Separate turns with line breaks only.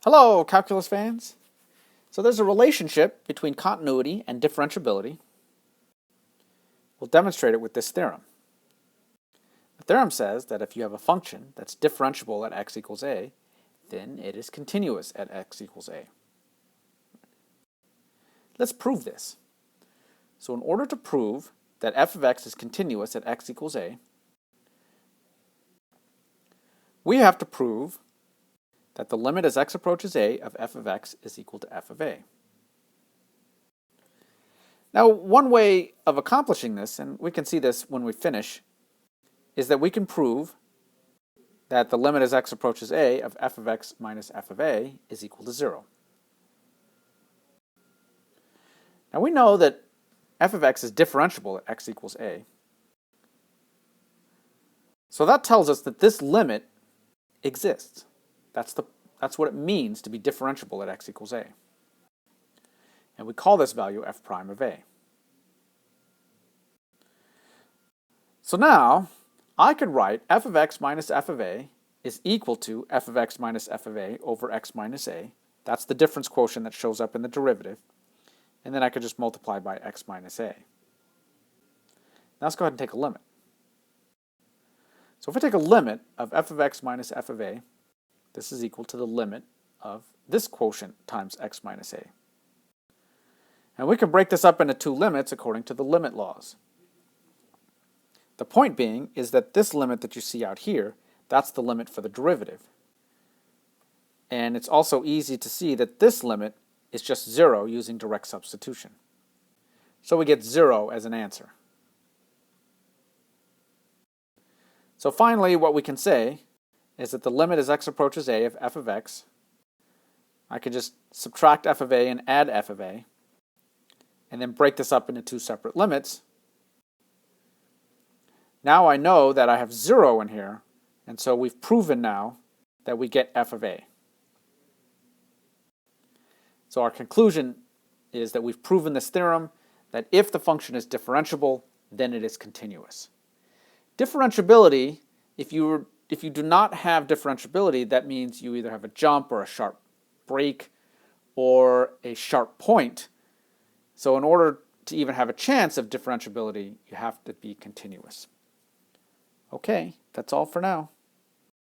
Hello, calculus fans. So there's a relationship between continuity and differentiability. We'll demonstrate it with this theorem. The theorem says that if you have a function that's differentiable at x equals a, then it is continuous at x equals a. Let's prove this. So in order to prove that f of x is continuous at x equals a, we have to prove that the limit as x approaches a of f of x is equal to f of a. Now, one way of accomplishing this, and we can see this when we finish, is that we can prove that the limit as x approaches a of f of x minus f of a is equal to 0. Now we know that f of x is differentiable at x equals a. So that tells us that this limit exists. That's what it means to be differentiable at x equals a. And we call this value f prime of a. So now, I could write f of x minus f of a is equal to f of x minus f of a over x minus a. That's the difference quotient that shows up in the derivative. And then I could just multiply by x minus a. Now let's go ahead and take a limit. So if I take a limit of f of x minus f of a, this is equal to the limit of this quotient times x minus a. And we can break this up into two limits according to the limit laws. The point being is that this limit that you see out here, that's the limit for the derivative. And it's also easy to see that this limit is just 0 using direct substitution. So we get 0 as an answer. So finally, what we can say is that the limit as x approaches a of f of x, I could just subtract f of a and add f of a, and then break this up into two separate limits. Now I know that I have 0 in here, and so we've proven now that we get f of a. So our conclusion is that we've proven this theorem that if the function is differentiable, then it is continuous. Differentiability, if you do not have differentiability, that means you either have a jump or a sharp break or a sharp point. So in order to even have a chance of differentiability, you have to be continuous. Okay, that's all for now.